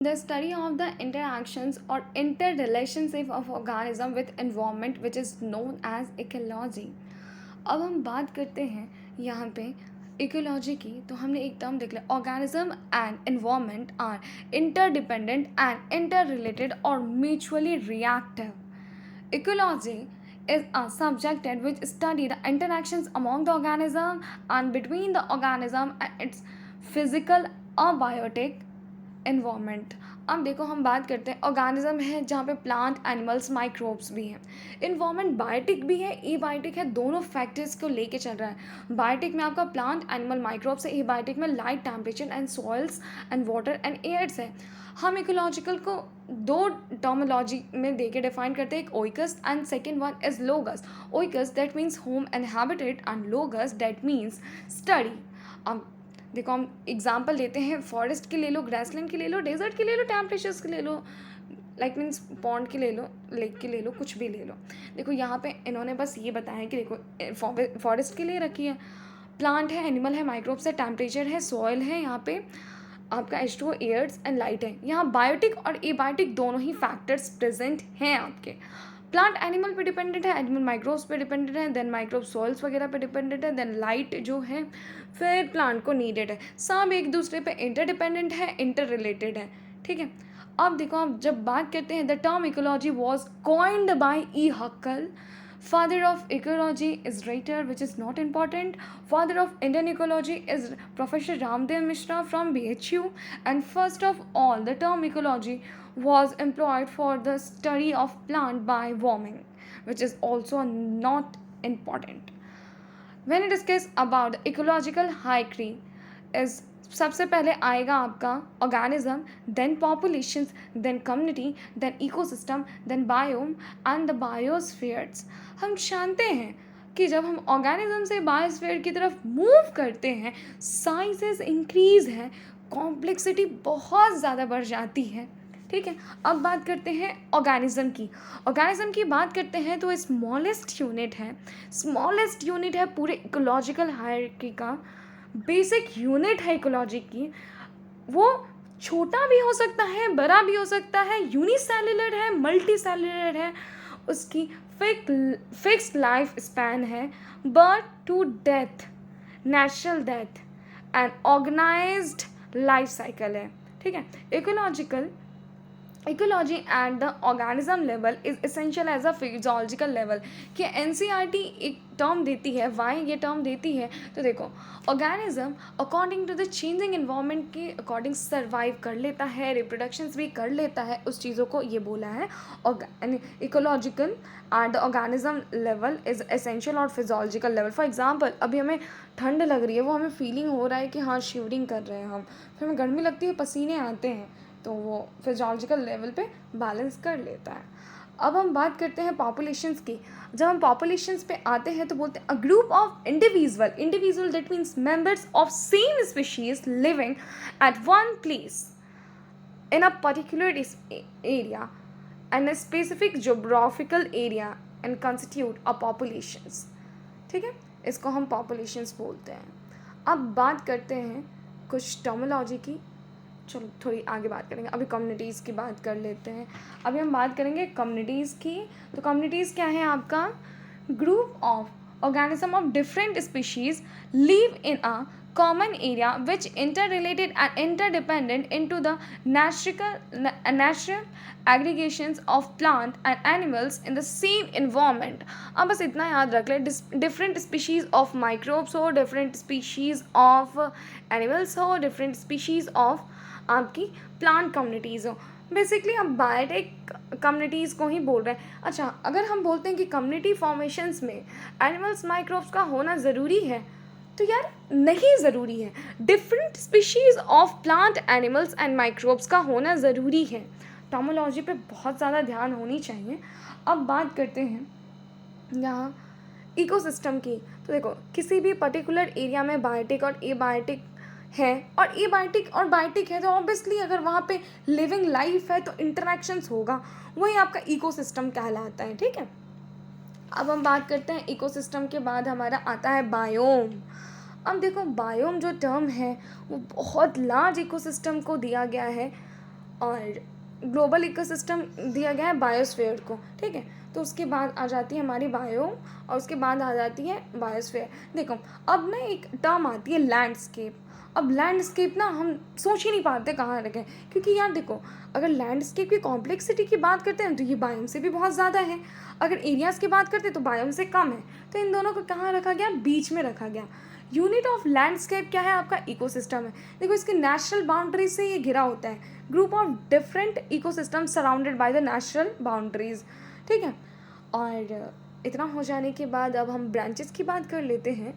The study of the interactions or interrelationship of organism with environment which is known as ecology. अब हम बात करते हैं यहाँ पे इकोलॉजी की, तो हमने एक टर्म देख लिया, organism and environment are interdependent and inter और mutually reactive. Ecology is a subject which study the interactions among the organism and between the organism and its physical or biotic environment. अब देखो हम बात करते हैं, organism है जहाँ पे प्लांट एनिमल्स माइक्रोब्स भी हैं, इन्वायरमेंट बायोटिक भी है ए बायोटिक है, दोनों फैक्टर्स को लेके चल रहा है. बायोटिक में आपका प्लांट एनिमल माइक्रोब्स है, ए बायोटिक में light temperature and soils and water and airs है. हम इकोलॉजिकल को दो टर्मोलॉजी में दे के डिफाइन करते हैं, एक oikos and second one is logos. Oikos that means home and habitat and logos that means study. अब देखो हम एग्जाम्पल लेते हैं, फॉरेस्ट की ले लो, ग्रासलैंड की ले लो, डेजर्ट की ले लो, टेम्परेचर्स की ले लो, लाइक मीन्स पॉन्ड की ले लो, लेक की ले लो, कुछ भी ले लो. देखो यहाँ पे इन्होंने बस ये बताया है कि देखो फॉरेस्ट के लिए रखी है, प्लांट है, एनिमल है, माइक्रोब्स है, टेम्परेचर है, सॉइल है, यहाँ पे आपका H2O एयर्स एंड लाइट है. यहाँ बायोटिक और एबायोटिक दोनों ही फैक्टर्स प्रेजेंट हैं आपके. प्लांट एनिमल पे डिपेंडेंट है, एनिमल माइक्रोब्स पे डिपेंडेंट है, देन माइक्रोब सॉइल्स वगैरह पे डिपेंडेंट है, देन लाइट जो है फिर प्लांट को नीडेड है. सब एक दूसरे पे इंटरडिपेंडेंट है, इंटर रिलेटेड है. ठीक है. अब देखो आप जब बात करते हैं, the term ecology was coined by E हक्कल. Father of ecology is writer, which is not important. Father of Indian ecology is Professor Ramdev Mishra from BHU. And first of all, the term ecology was employed for the study of plant by warming, which is also not important. When it discuss about the ecological hierarchy is सबसे पहले आएगा आपका organism, then populations, then community, then ecosystem, then biome and the biospheres. हम जानते हैं कि जब हम ऑर्गेनिज्म से बायोस्फीयर की तरफ मूव करते हैं, साइजेस इंक्रीज हैं, कॉम्प्लेक्सिटी बहुत ज़्यादा बढ़ जाती है. ठीक है. अब बात करते हैं ऑर्गेनिज्म की. ऑर्गेनिज्म की बात करते हैं तो स्मॉलेस्ट यूनिट है, स्मॉलेस्ट यूनिट है पूरे इकोलॉजिकल हायरार्की का, बेसिक यूनिट है इकोलॉजी की. वो छोटा भी हो सकता है, बड़ा भी हो सकता है, यूनिसेलुलर है, मल्टी सेलुलर है, उसकी फिक्स्ड लाइफ स्पैन है, birth to death, natural death and organised life cycle है. ठीक है. Ecology at the organism level is essential as a physiological level. कि एनसीईआरटी एक टर्म देती है, वाई ये टर्म देती है, तो देखो organism according to the changing environment के अकॉर्डिंग सर्वाइव कर लेता है, रिप्रोडक्शंस भी कर लेता है, उस चीज़ों को ये बोला है. Ecological eight the organism level is essential और फिजियोलॉजिकल लेवल. फॉर एग्जाम्पल अभी हमें ठंड लग रही है, वो हमें फीलिंग हो रहा है कि हाँ शिवरिंग कर रहे हैं हम, फिर हमें गर्मी लगती है, पसीने आते हैं, तो वो फिजियोलॉजिकल लेवल पे बैलेंस कर लेता है. अब हम बात करते हैं पॉपुलेशंस की. जब हम पॉपुलेशंस पे आते हैं तो बोलते हैं a group of individual that means members of same species living at one place in a particular area and a specific geographical area and constitute a populations. ठीक है. इसको हम populations बोलते हैं. अब बात करते हैं कुछ टर्मिनोलॉजी की. चलो थोड़ी आगे बात करेंगे, अभी कम्युनिटीज़ की बात कर लेते हैं. अभी हम बात करेंगे कम्युनिटीज़ की. तो कम्युनिटीज़ क्या है आपका? Group of organism of different species live in a common area which interrelated and interdependent into the natural aggregations of plant and animals in the same environment. अब बस इतना याद रख ले, डिफरेंट स्पीशीज़ ऑफ माइक्रोब्स हो, different species of animals हो, different species of आपकी plant communities हो. बेसिकली हम बायोटिक कम्युनिटीज़ को ही बोल रहे हैं. अच्छा, अगर हम बोलते हैं कि कम्युनिटी फॉर्मेशंस में एनिमल्स माइक्रोब्स का होना ज़रूरी है, तो यार नहीं ज़रूरी है. Different species of plant animals and microbes का होना ज़रूरी है. टर्मिनोलॉजी पे बहुत ज़्यादा ध्यान होनी चाहिए. अब बात करते हैं यहाँ इकोसिस्टम की. तो देखो किसी भी पर्टिकुलर एरिया में बायोटिक और एबायोटिक है, और एबायोटिक और बायोटिक है, तो ऑब्वियसली अगर वहाँ पे लिविंग लाइफ है तो इंटरेक्शंस होगा, वही आपका इकोसिस्टम कहलाता है. ठीक है. अब हम बात करते हैं इकोसिस्टम के बाद हमारा आता है बायोम. अब देखो बायोम जो टर्म है वो बहुत लार्ज इकोसिस्टम को दिया गया है. और ग्लोबल इकोसिस्टम दिया गया है बायोस्फीयर को, ठीक है। तो उसके बाद आ जाती है हमारी बायो, और उसके बाद आ जाती है बायोस्फीयर। देखो अब ना एक टर्म आती है लैंडस्केप। अब लैंडस्केप ना हम सोच ही नहीं पाते कहाँ रखें, क्योंकि यार देखो अगर लैंडस्केप की कॉम्प्लेक्सिटी की बात करते हैं तो ये बायोम से भी बहुत ज़्यादा है, अगर एरियाज़ की बात करते हैं तो बायोम से कम है। तो इन दोनों को कहाँ रखा गया, बीच में रखा गया। यूनिट ऑफ लैंडस्केप क्या है, आपका इकोसिस्टम है। देखो इसके नेचुरल बाउंड्रीज से ये घिरा होता है, group of different ecosystem surrounded by the natural boundaries, ठीक है। और इतना हो जाने के बाद अब हम ब्रांचेस की बात कर लेते हैं।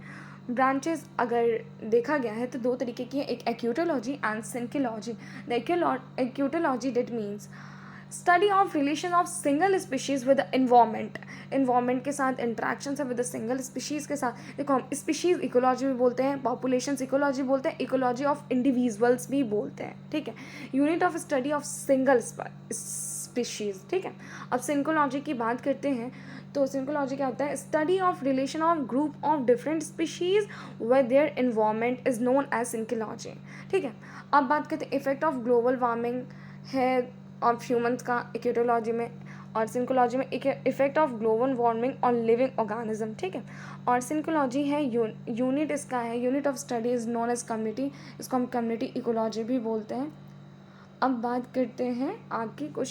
ब्रांचेस अगर देखा गया है तो दो तरीके की है, एक autecology and synecology. The autecology that means study of relation of single species with environment, environment के साथ इंट्रैक्शन है विद सिंगल स्पीशीज़ के साथ। देखो हम स्पीशीज़ इकोलॉजी भी बोलते हैं, पॉपुलेशन इकोलॉजी बोलते हैं, इकोलॉजी ऑफ इंडिविजुअल्स भी बोलते हैं, ठीक है। Unit of study of single species, ठीक है। अब सिंकोलॉजी की बात करते हैं तो सिंकोलॉजी क्या होता है, study of relation of group of different species with their environment is known as synecology, ठीक है। अब बात करते हैं इफेक्ट ऑफ ग्लोबल वार्मिंग है ऑफ ह्यूमंस का इक्यूटोलॉजी में, और सिंकोलॉजी में effect of global warming on living organism, ठीक है। और सिंकोलॉजी है यूनिट इसका है, unit of study is known as community, इसको हम कम्युनिटी इकोलॉजी भी बोलते हैं। अब बात करते हैं आपकी कुछ